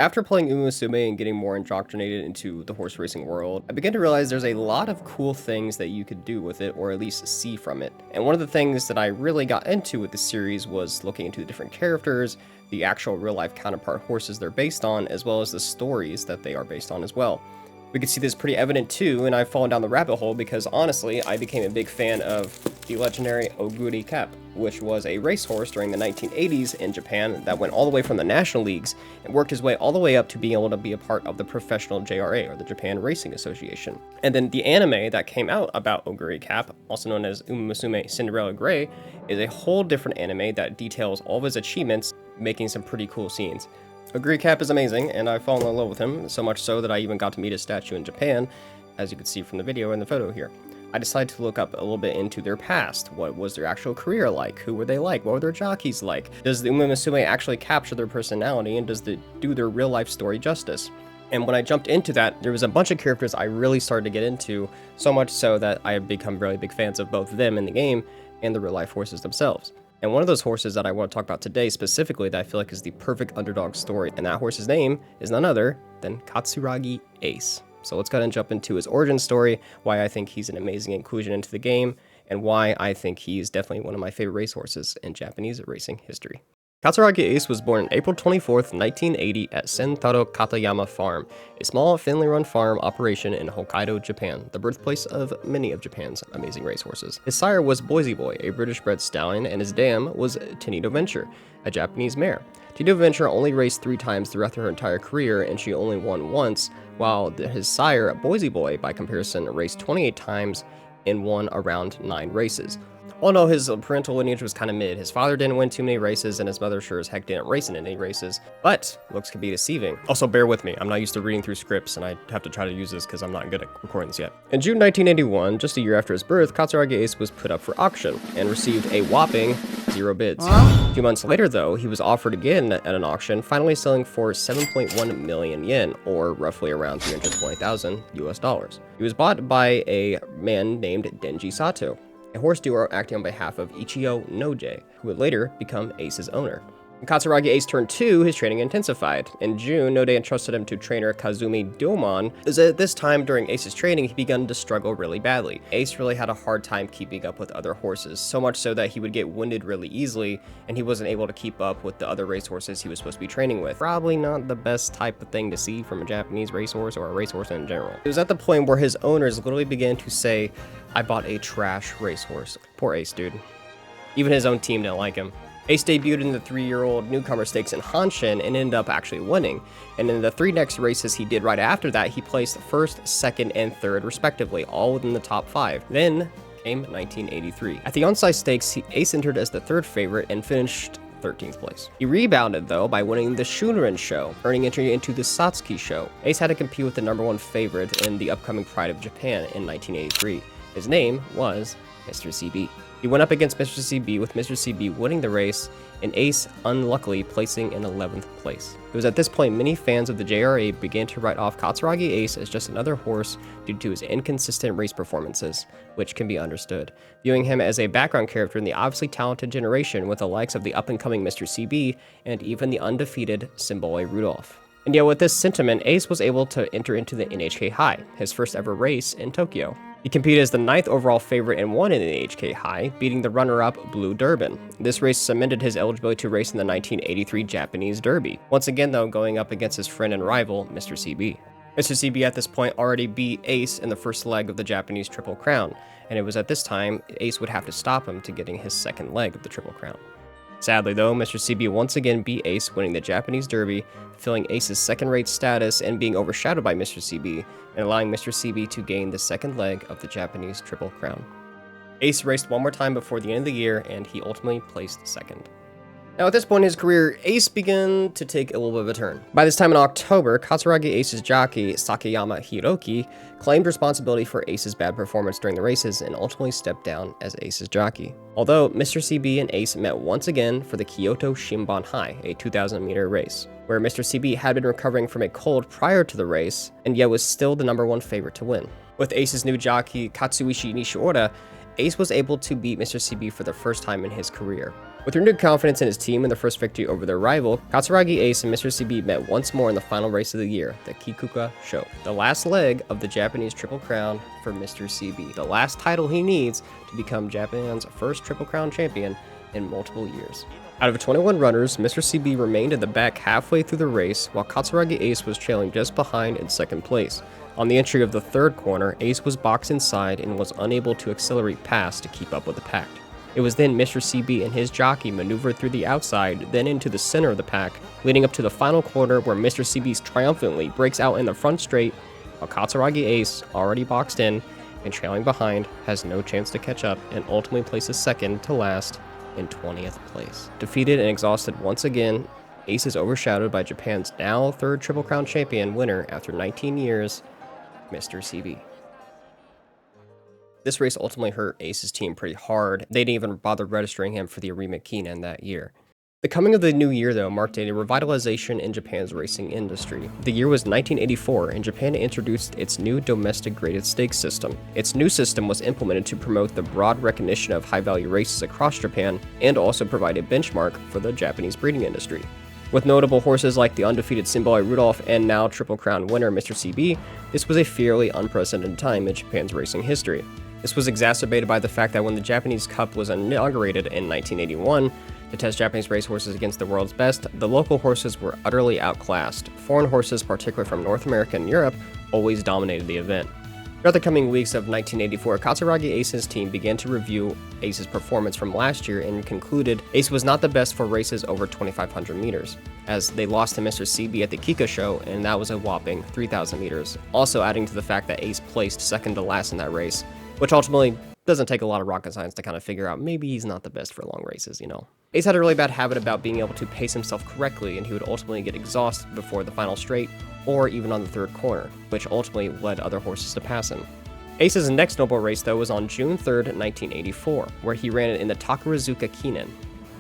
After playing Umamusume and getting more indoctrinated into the horse racing world, I began to realize there's a lot of cool things that you could do with it, or at least see from it. And one of the things that I really got into with the series was looking into the different characters, the actual real-life counterpart horses they're based on, as well as the stories that they are based on as well. We could see this pretty evident too, and I've fallen down the rabbit hole because honestly, I became a big fan of the legendary Oguri Cap, which was a racehorse during the 1980s in Japan that went all the way from the national leagues and worked his way all the way up to being able to be a part of the professional JRA, or the Japan Racing Association. And then the anime that came out about Oguri Cap, also known as Umamusume Cinderella Grey, is a whole different anime that details all of his achievements, making some pretty cool scenes. Oguri Cap is amazing, and I've fallen in love with him, so much so that I even got to meet his statue in Japan, as you can see from the video and the photo here. I decided to look up a little bit into their past. What was their actual career like? Who were they like? What were their jockeys like? Does the Umamusume actually capture their personality, and does it do their real life story justice? And when I jumped into that, there was a bunch of characters I really started to get into, so much so that I have become really big fans of both them in the game and the real life horses themselves. And one of those horses that I want to talk about today specifically that I feel like is the perfect underdog story, and that horse's name is none other than Katsuragi Ace. So let's go ahead and jump into his origin story, why I think he's an amazing inclusion into the game, and why I think he is definitely one of my favorite racehorses in Japanese racing history. Katsuragi Ace was born April 24th, 1980 at Sentaro Katayama Farm, a small family-run farm operation in Hokkaido, Japan, the birthplace of many of Japan's amazing racehorses. His sire was Boise Boy, a British-bred stallion, and his dam was Tenito Venture, a Japanese mare. Tenito Venture only raced 3 times throughout her entire career, and she only won once, while his sire, Boise Boy, by comparison, raced 28 times and won around 9 races. Although his parental lineage was kind of mid, his father didn't win too many races, and his mother sure as heck didn't race in any races, but looks could be deceiving. Also, bear with me, I'm not used to reading through scripts, and I have to try to use this because I'm not good at recording this yet. In June 1981, just a year after his birth, Katsuragi Ace was put up for auction, and received a whopping 0 bids. A few months later, though, he was offered again at an auction, finally selling for 7.1 million yen, or roughly around $320,000 US. He was bought by a man named Denji Sato, a horse duo acting on behalf of Ichio Noje, who would later become Ace's owner. When Katsuragi Ace turned 2, his training intensified. In June, Noje entrusted him to trainer Kazumi Domon, as at this time during Ace's training, he began to struggle really badly. Ace really had a hard time keeping up with other horses, so much so that he would get winded really easily, and he wasn't able to keep up with the other racehorses he was supposed to be training with. Probably not the best type of thing to see from a Japanese racehorse, or a racehorse in general. It was at the point where his owners literally began to say, "I bought a trash racehorse." Poor Ace, dude. Even his own team didn't like him. Ace debuted in the 3-year-old newcomer stakes in Hanshin and ended up actually winning. And in the 3 next races he did right after that, he placed 1st, 2nd, and 3rd respectively, all within the top 5. Then came 1983. At the Onsai Stakes, Ace entered as the 3rd favorite and finished 13th place. He rebounded though by winning the Shunrin show, earning entry into the Satsuki show. Ace had to compete with the #1 favorite in the upcoming Pride of Japan in 1983. His name was Mr. CB. He went up against Mr. CB, with Mr. CB winning the race, and Ace unluckily placing in 11th place. It was at this point many fans of the JRA began to write off Katsuragi Ace as just another horse due to his inconsistent race performances, which can be understood, viewing him as a background character in the obviously talented generation with the likes of the up-and-coming Mr. CB and even the undefeated Symboli Rudolf. And yet with this sentiment, Ace was able to enter into the NHK High, his first ever race in Tokyo. He competed as the 9th overall favorite and won in the NHK High, beating the runner-up Blue Durban. This race cemented his eligibility to race in the 1983 Japanese Derby, once again though going up against his friend and rival, Mr. CB. Mr. CB at this point already beat Ace in the first leg of the Japanese Triple Crown, and it was at this time Ace would have to stop him to getting his 2nd leg of the Triple Crown. Sadly though, Mr. CB once again beat Ace, winning the Japanese Derby, filling Ace's 2nd-rate status and being overshadowed by Mr. CB, and allowing Mr. CB to gain the 2nd leg of the Japanese Triple Crown. Ace raced one more time before the end of the year, and he ultimately placed 2nd. Now at this point in his career, Ace began to take a little bit of a turn. By this time in October, Katsuragi Ace's jockey, Sakayama Hiroki, claimed responsibility for Ace's bad performance during the races and ultimately stepped down as Ace's jockey. Although Mr. CB and Ace met once again for the Kyoto Shinban High, a 2,000-meter race, where Mr. CB had been recovering from a cold prior to the race, and yet was still the #1 favorite to win. With Ace's new jockey, Katsuishi Nishiura, Ace was able to beat Mr. CB for the first time in his career. With renewed confidence in his team and the first victory over their rival, Katsuragi Ace and Mr. CB met once more in the final race of the year, the Kikuka Show, the last leg of the Japanese Triple Crown for Mr. CB, the last title he needs to become Japan's first Triple Crown champion in multiple years. Out of 21 runners, Mr. CB remained in the back halfway through the race, while Katsuragi Ace was trailing just behind in second place. On the entry of the third corner, Ace was boxed inside and was unable to accelerate past to keep up with the pack. It was then Mr. CB and his jockey maneuvered through the outside, then into the center of the pack, leading up to the final corner where Mr. CB triumphantly breaks out in the front straight, while Katsuragi Ace, already boxed in and trailing behind, has no chance to catch up and ultimately places second to last in 20th place. Defeated and exhausted once again, Ace is overshadowed by Japan's now third Triple Crown champion winner after 19 years, Mr. CB. This race ultimately hurt Ace's team pretty hard. They didn't even bother registering him for the Arima Kinen that year. The coming of the new year, though, marked a revitalization in Japan's racing industry. The year was 1984, and Japan introduced its new domestic graded stakes system. Its new system was implemented to promote the broad recognition of high-value races across Japan, and also provide a benchmark for the Japanese breeding industry. With notable horses like the undefeated Symboli Rudolf and now Triple Crown winner Mr. CB, this was a fairly unprecedented time in Japan's racing history. This was exacerbated by the fact that when the Japanese Cup was inaugurated in 1981, to test Japanese racehorses against the world's best, the local horses were utterly outclassed. Foreign horses, particularly from North America and Europe, always dominated the event. Throughout the coming weeks of 1984, Katsuragi Ace's team began to review Ace's performance from last year and concluded Ace was not the best for races over 2,500 meters, as they lost to Mr. CB at the Kika show, and that was a whopping 3,000 meters, also adding to the fact that Ace placed second to last in that race, which ultimately doesn't take a lot of rocket science to kind of figure out maybe he's not the best for long races, you know. Ace had a really bad habit about being able to pace himself correctly, and he would ultimately get exhausted before the final straight, or even on the third corner, which ultimately led other horses to pass him. Ace's next notable race, though, was on June 3rd, 1984, where he ran it in the Takarazuka Kinen,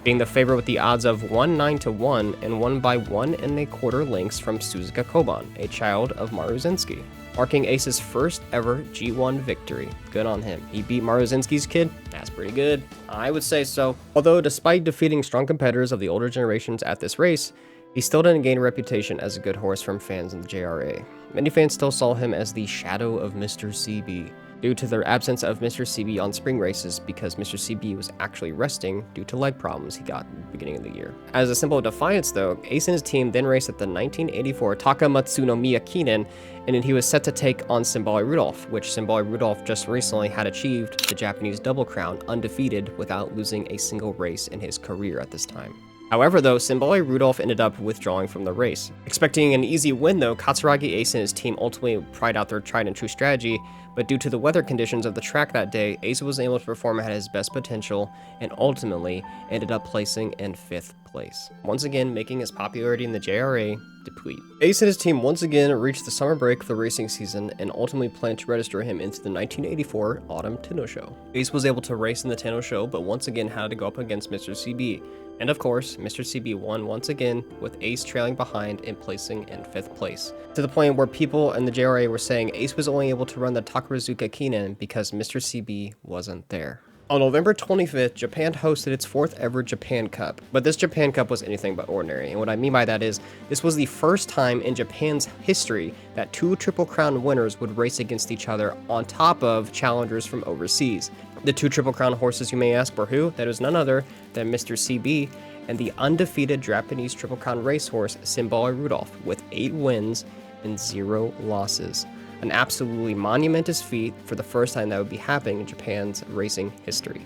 being the favorite with the odds of 1-9-1 and won by 1 1/4 lengths from Suzuka Koban, a child of Maruzinski, marking Ace's first ever G1 victory. Good on him. He beat Maruzinski's kid? That's pretty good. I would say so. Although, despite defeating strong competitors of the older generations at this race, he still didn't gain a reputation as a good horse from fans in the JRA. Many fans still saw him as the shadow of Mr. CB, due to the absence of Mr. CB on spring races because Mr. CB was actually resting due to leg problems he got in the beginning of the year. As a symbol of defiance, though, Ace and his team then raced at the 1984 Takamatsu no Miya Kinen, and then he was set to take on Symboli Rudolf, which Symboli Rudolf just recently had achieved the Japanese double crown undefeated without losing a single race in his career at this time. However, though, Symboli Rudolf ended up withdrawing from the race. Expecting an easy win, though, Katsuragi Ace and his team ultimately tried out their tried-and-true strategy, but due to the weather conditions of the track that day, Ace was able to perform at his best potential and ultimately ended up placing in 5th place, once again making his popularity in the JRA deplete. Ace and his team once again reached the summer break of the racing season and ultimately planned to register him into the 1984 Autumn Tenno Show. Ace was able to race in the Tenno Show, but once again had to go up against Mr. CB. And of course, Mr. CB won once again, with Ace trailing behind and placing in 5th place, to the point where people in the JRA were saying Ace was only able to run the Takarazuka Kinen because Mr. CB wasn't there. On November 25th, Japan hosted its 4th ever Japan Cup, but this Japan Cup was anything but ordinary, and what I mean by that is, this was the first time in Japan's history that 2 Triple Crown winners would race against each other on top of challengers from overseas. The 2 Triple Crown horses, you may ask, were who? That was none other than Mr. CB and the undefeated Japanese Triple Crown racehorse Symboli Rudolf, with 8 wins and 0 losses. An absolutely monumentous feat for the first time that would be happening in Japan's racing history.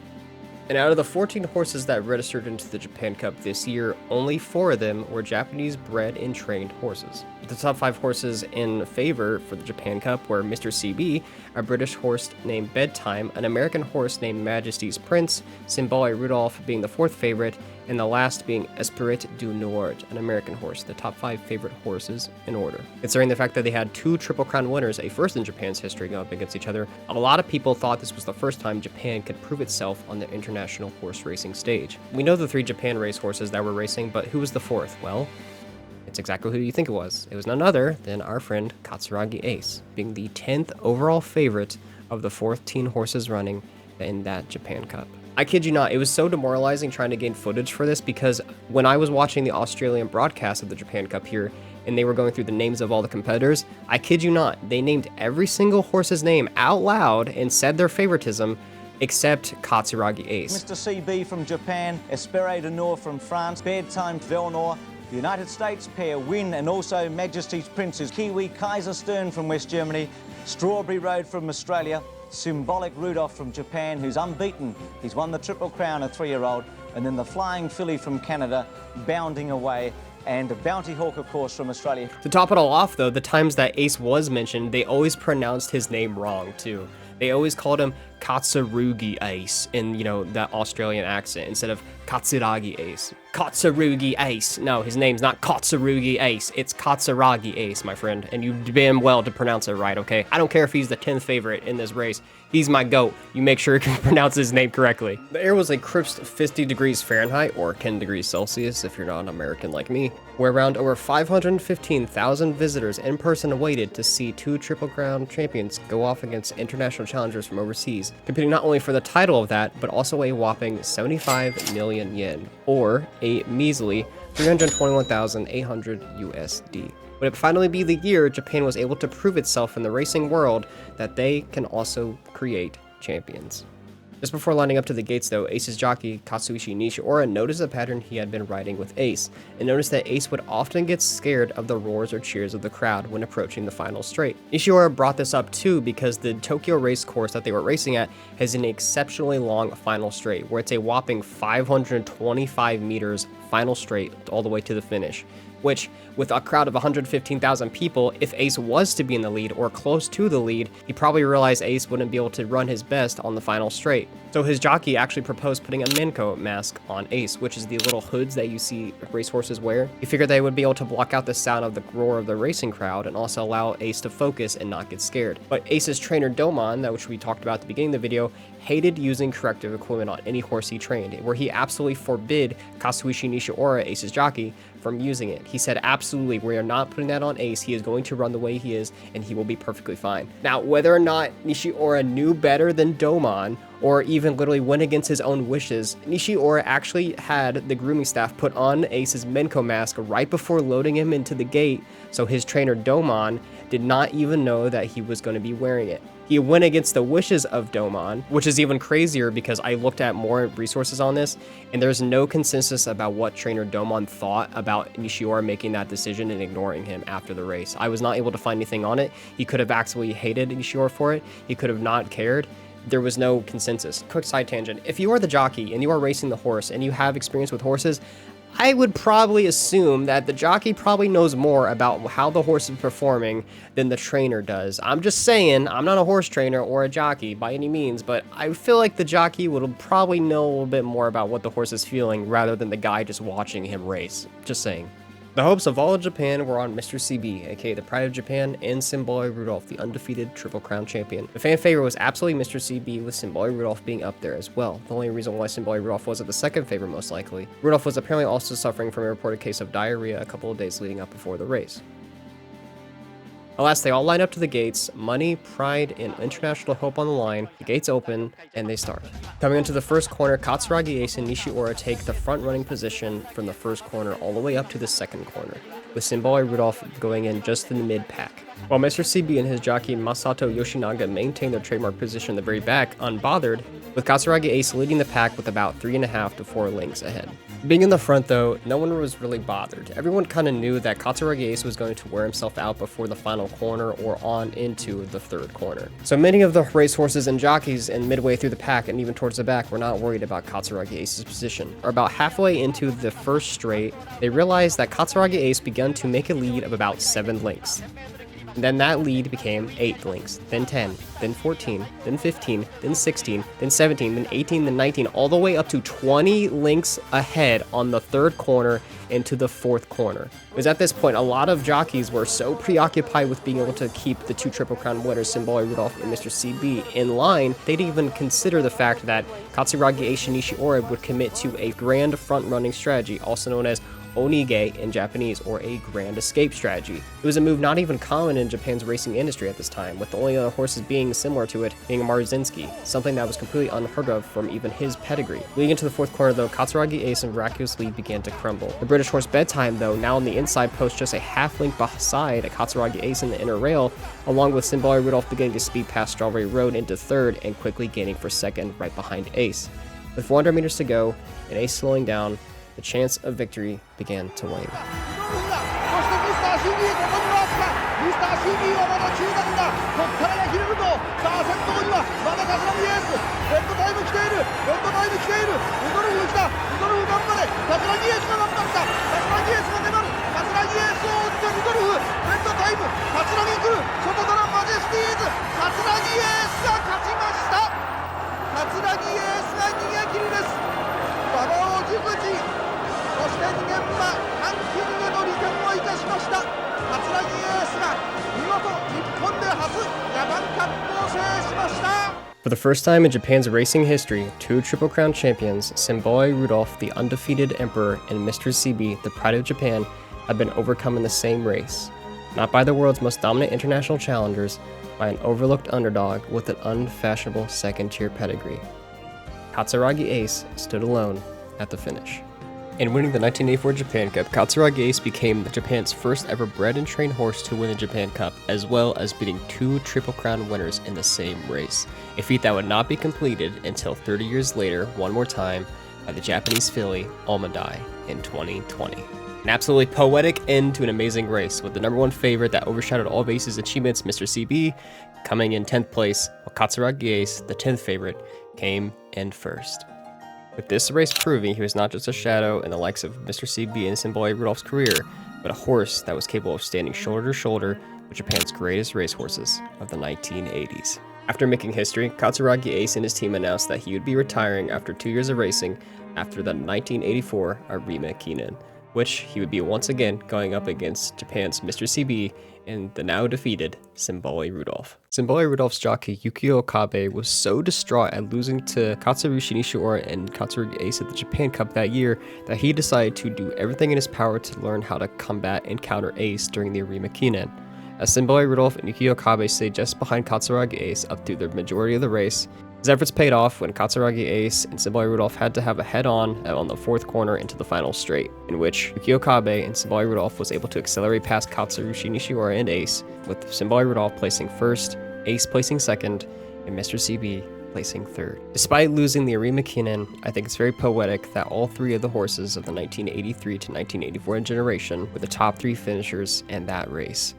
And out of the 14 horses that registered into the Japan Cup this year, only 4 of them were Japanese bred and trained horses. The top 5 horses in favor for the Japan Cup were Mr. CB, a British horse named Bedtime, an American horse named Majesty's Prince, Symboli Rudolf being the 4th favorite, and the last being Esprit du Nord, an American horse, the top 5 favorite horses in order. Considering the fact that they had 2 Triple Crown winners, a first in Japan's history, going up against each other, a lot of people thought this was the first time Japan could prove itself on the international horse racing stage. We know the 3 Japan race horses that were racing, but who was the 4th? Well, it's exactly who you think it was. It was none other than our friend Katsuragi Ace, being the 10th overall favorite of the 14 horses running in that Japan Cup. I kid you not, it was so demoralizing trying to gain footage for this because when I was watching the Australian broadcast of the Japan Cup here and they were going through the names of all the competitors, I kid you not, they named every single horse's name out loud and said their favoritism except Katsuragi Ace. Mr. CB from Japan, Espere de Nord from France, Bedtime Velnor, the United States pair Win and also Majesty's Princes, Kiwi Kaiserstern from West Germany, Strawberry Road from Australia, Symbolic Rudolf from Japan, who's unbeaten. He's won the Triple Crown, a 3-year-old. And then the Flying Filly from Canada, Bounding Away. And a Bounty Hawk, of course, from Australia. To top it all off, though, the times that Ace was mentioned, they always pronounced his name wrong, too. They always called him Katsuragi Ace in, that Australian accent instead of Katsuragi Ace. Katsuragi Ace. No, his name's not Katsuragi Ace. It's Katsuragi Ace, my friend. And you did him well to pronounce it right, okay? I don't care if he's the 10th favorite in this race. He's my GOAT. You make sure you can pronounce his name correctly. The air was a crisp 50 degrees Fahrenheit, or 10 degrees Celsius if you're not an American like me, where around over 515,000 visitors in person waited to see two Triple Crown champions go off against international challengers from overseas, competing not only for the title of that, but also a whopping 75 million yen, or a measly 321,800 USD. Would it finally be the year Japan was able to prove itself in the racing world that they can also create champions? Just before lining up to the gates though, Ace's jockey, Katsuichi Nishiura, noticed a pattern he had been riding with Ace, and noticed that Ace would often get scared of the roars or cheers of the crowd when approaching the final straight. Nishiura brought this up too because the Tokyo race course that they were racing at has an exceptionally long final straight, where it's a whopping 525 meters final straight all the way to the finish. Which, with a crowd of 115,000 people, if Ace was to be in the lead or close to the lead, he probably realized Ace wouldn't be able to run his best on the final straight. So his jockey actually proposed putting a Menko mask on Ace, which is the little hoods that you see racehorses wear. He figured they would be able to block out the sound of the roar of the racing crowd and also allow Ace to focus and not get scared. But Ace's trainer Domon, which we talked about at the beginning of the video, hated using corrective equipment on any horse he trained, where he absolutely forbid Katsuichi Nishiura, Ace's jockey, from using it. He said, absolutely, we are not putting that on Ace. He is going to run the way he is, and he will be perfectly fine. Now, whether or not Nishiura knew better than Domon, or even literally went against his own wishes, Nishiura actually had the grooming staff put on Ace's Menko mask right before loading him into the gate, so his trainer Domon did not even know that he was going to be wearing it. He went against the wishes of Domon, which is even crazier because I looked at more resources on this, and there's no consensus about what trainer Domon thought about Nishiura making that decision and ignoring him after the race. I was not able to find anything on it. He could have actually hated Nishiura for it. He could have not cared. There was no consensus. Quick side tangent. If you are the jockey and you are racing the horse and you have experience with horses, I would probably assume that the jockey probably knows more about how the horse is performing than the trainer does. I'm just saying, I'm not a horse trainer or a jockey by any means, but I feel like the jockey would probably know a little bit more about what the horse is feeling rather than the guy just watching him race. Just saying. The hopes of all of Japan were on Mr. CB, aka the Pride of Japan, and Symboli Rudolf, the undefeated Triple Crown champion. The fan favorite was absolutely Mr. CB, with Symboli Rudolf being up there as well. The only reason why Symboli Rudolf wasn't the second favorite most likely. Rudolf was apparently also suffering from a reported case of diarrhea a couple of days leading up before the race. Alas, they all line up to the gates, money, pride, and international hope on the line. The gates open, and they start. Coming into the first corner, Katsuragi Ace and Nishiura take the front-running position from the first corner all the way up to the second corner, with Symboli Rudolf going in just in the mid-pack. While Mr. CB and his jockey Masato Yoshinaga maintain their trademark position in the very back, unbothered, with Katsuragi Ace leading the pack with about 3.5 to 4 lengths ahead. Being in the front though, no one was really bothered. Everyone kind of knew that Katsuragi Ace was going to wear himself out before the final corner or on into the third corner. So many of the racehorses and jockeys and midway through the pack and even towards the back were not worried about Katsuragi Ace's position. Or about halfway into the first straight, they realized that Katsuragi Ace began to make a lead of about 7 lengths. And then that lead became 8 lengths, then 10, then 14, then 15, then 16, then 17, then 18, then 19, all the way up to 20 lengths ahead on the third corner into the fourth corner. Because at this point, a lot of jockeys were so preoccupied with being able to keep the 2 Triple Crown winners, Symboli Rudolf and Mr. CB, in line, they didn't even consider the fact that Katsuragi Ace and Nishiura would commit to a grand front-running strategy, also known as onige in Japanese, or a grand escape strategy. It was a move not even common in Japan's racing industry at this time, with the only other horses being similar to it being Marzinski, something that was completely unheard of from even his pedigree. Leading into the fourth corner though, Katsuragi Ace and Miraculous Lead began to crumble. The British horse Bedtime though, now on the inside post just a half length beside Katsuragi Ace in the inner rail, along with Symboli Rudolf beginning to speed past Strawberry Road into third and quickly gaining for second right behind Ace. With 400 meters to go and Ace slowing down, the chance of victory began to wane. For the first time in Japan's racing history, two Triple Crown champions, Symboli Rudolf, the undefeated Emperor, and Mr. CB, the pride of Japan, have been overcome in the same race. Not by the world's most dominant international challengers, by an overlooked underdog with an unfashionable second-tier pedigree. Katsuragi Ace stood alone at the finish. In winning the 1984 Japan Cup, Katsuragi Ace became Japan's first ever bred and trained horse to win the Japan Cup, as well as beating two Triple Crown winners in the same race, a feat that would not be completed until 30 years later, one more time, by the Japanese filly Omadai in 2020. An absolutely poetic end to an amazing race, with the number one favorite that overshadowed all of Ace's achievements, Mr. CB, coming in 10th place, while Katsuragi Ace, the 10th favorite, came in first. With this race proving he was not just a shadow in the likes of Mr. CB and Symboli Rudolph's career, but a horse that was capable of standing shoulder to shoulder with Japan's greatest racehorses of the 1980s. After making history, Katsuragi Ace and his team announced that he would be retiring after 2 years of racing after the 1984 Arima Kinen, which he would be once again going up against Japan's Mr. CB and the now defeated Symboli Rudolf. Symboli Rudolph's jockey Yukio Okabe was so distraught at losing to Katsurushi Nishiura and Katsuragi Ace at the Japan Cup that year that he decided to do everything in his power to learn how to combat and counter Ace during the Arima Kinen. As Symboli Rudolf and Yukio Okabe stayed just behind Katsuragi Ace up through the majority of the race, his efforts paid off when Katsuragi Ace and Symboli Rudolf had to have a head-on the fourth corner into the final straight, in which Yukio Okabe and Symboli Rudolf was able to accelerate past Katsurushi Nishiura and Ace, with Symboli Rudolf placing first, Ace placing second, and Mr. CB placing third. Despite losing the Arima Kinen, I think it's very poetic that all three of the horses of the 1983 to 1984 generation were the top three finishers in that race.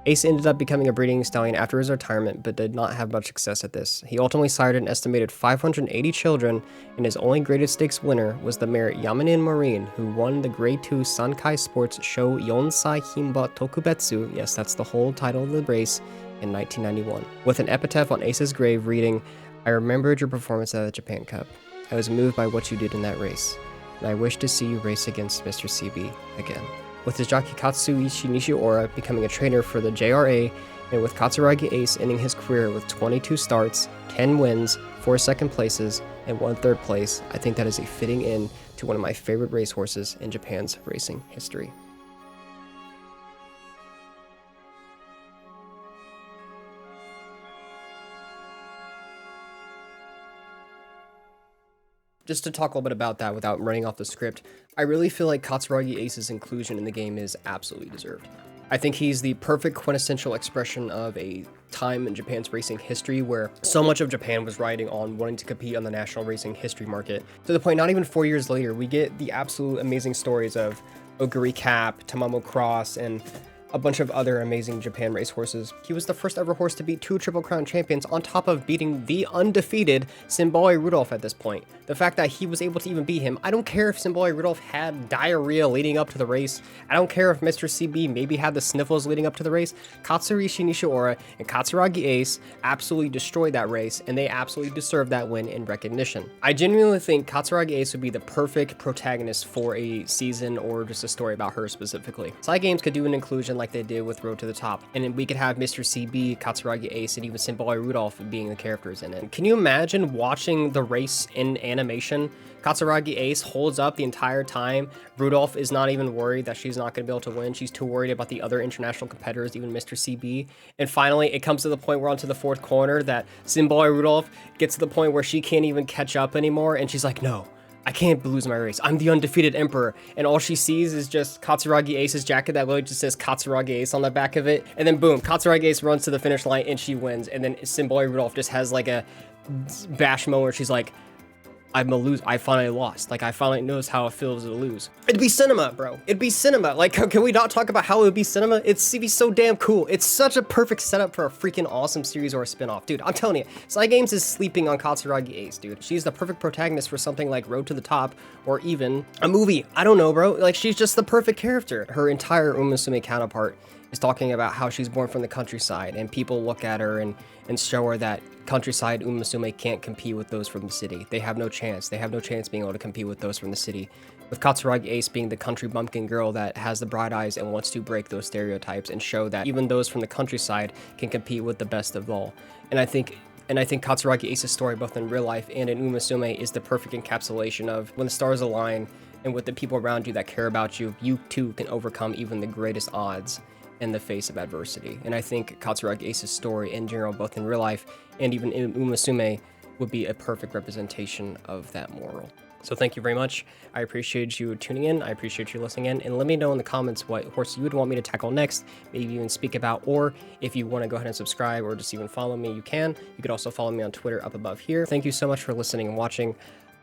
Ace ended up becoming a breeding stallion after his retirement, but did not have much success at this. He ultimately sired an estimated 580 children, and his only graded stakes winner was the mare Yamanin Marine, who won the Grade 2 Sankai Sports Show Yonsai Himba Tokubetsu, yes, that's the whole title of the race, in 1991, with an epitaph on Ace's grave reading, "I remembered your performance at the Japan Cup. I was moved by what you did in that race, and I wish to see you race against Mr. CB again." With his jockey Katsuichi Nishiura becoming a trainer for the JRA, and with Katsuragi Ace ending his career with 22 starts, 10 wins, 4 second places, and 1 third place, I think that is a fitting end to one of my favorite racehorses in Japan's racing history. Just to talk a little bit about that without running off the script, I really feel like Katsuragi Ace's inclusion in the game is absolutely deserved. I think he's the perfect quintessential expression of a time in Japan's racing history where so much of Japan was riding on wanting to compete on the national racing history market, to the point not even 4 years later, we get the absolute amazing stories of Oguri Cap, Tamamo Cross, and a bunch of other amazing Japan racehorses. He was the first ever horse to beat 2 Triple Crown champions on top of beating the undefeated Symboli Rudolf at this point. The fact that he was able to even beat him, I don't care if Symboli Rudolf had diarrhea leading up to the race. I don't care if Mr. CB maybe had the sniffles leading up to the race. Katsurushi Nishiura and Katsuragi Ace absolutely destroyed that race, and they absolutely deserved that win in recognition. I genuinely think Katsuragi Ace would be the perfect protagonist for a season or just a story about her specifically. Side Games could do an inclusion like they did with Road to the Top. And then we could have Mr. CB, Katsuragi Ace, and even Symboli Rudolf being the characters in it. Can you imagine watching the race in animation? Katsuragi Ace holds up the entire time. Rudolph is not even worried that she's not going to be able to win. She's too worried about the other international competitors, even Mr. CB. And finally, it comes to the point where onto the fourth corner that Symboli Rudolph gets to the point where she can't even catch up anymore. And she's like, no, I can't lose my race. I'm the undefeated emperor. And all she sees is just Katsuragi Ace's jacket that literally just says Katsuragi Ace on the back of it. And then boom, Katsuragi Ace runs to the finish line and she wins. And then Symboli Rudolph just has like a bash moment where she's like, I'm a lose. I finally lost. Like, I finally knows how it feels to lose. It'd be cinema, bro. It'd be cinema. Like, can we not talk about how it would be cinema? It'd be so damn cool. It's such a perfect setup for a freaking awesome series or a spinoff. Dude, I'm telling you, Cygames is sleeping on Katsuragi Ace, dude. She's the perfect protagonist for something like Road to the Top or even a movie. I don't know, bro. Like, she's just the perfect character. Her entire Umamusume counterpart is talking about how she's born from the countryside, and people look at her and show her that countryside Umamusume can't compete with those from the city. They have no chance. They have no chance being able to compete with those from the city. With Katsuragi Ace being the country bumpkin girl that has the bright eyes and wants to break those stereotypes and show that even those from the countryside can compete with the best of all. And I think Katsuragi Ace's story, both in real life and in Umamusume, is the perfect encapsulation of when the stars align and with the people around you that care about you, you too can overcome even the greatest odds in the face of adversity. And I think Katsuragi Ace's story in general, both in real life and even in Umamusume, would be a perfect representation of that moral. So thank you very much. I appreciate you tuning in. I appreciate you listening in. And let me know in the comments what horse you would want me to tackle next, maybe even speak about, or if you want to go ahead and subscribe or just even follow me, you can. You could also follow me on Twitter up above here. Thank you so much for listening and watching.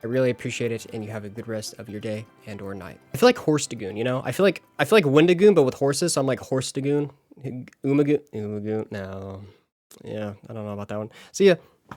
I really appreciate it, and you have a good rest of your day and or night. I feel like Horse Dagoon, you know? I feel like Windagoon, but with horses, so I'm like Horse Dagoon. Umagoon, no. Yeah, I don't know about that one. See ya.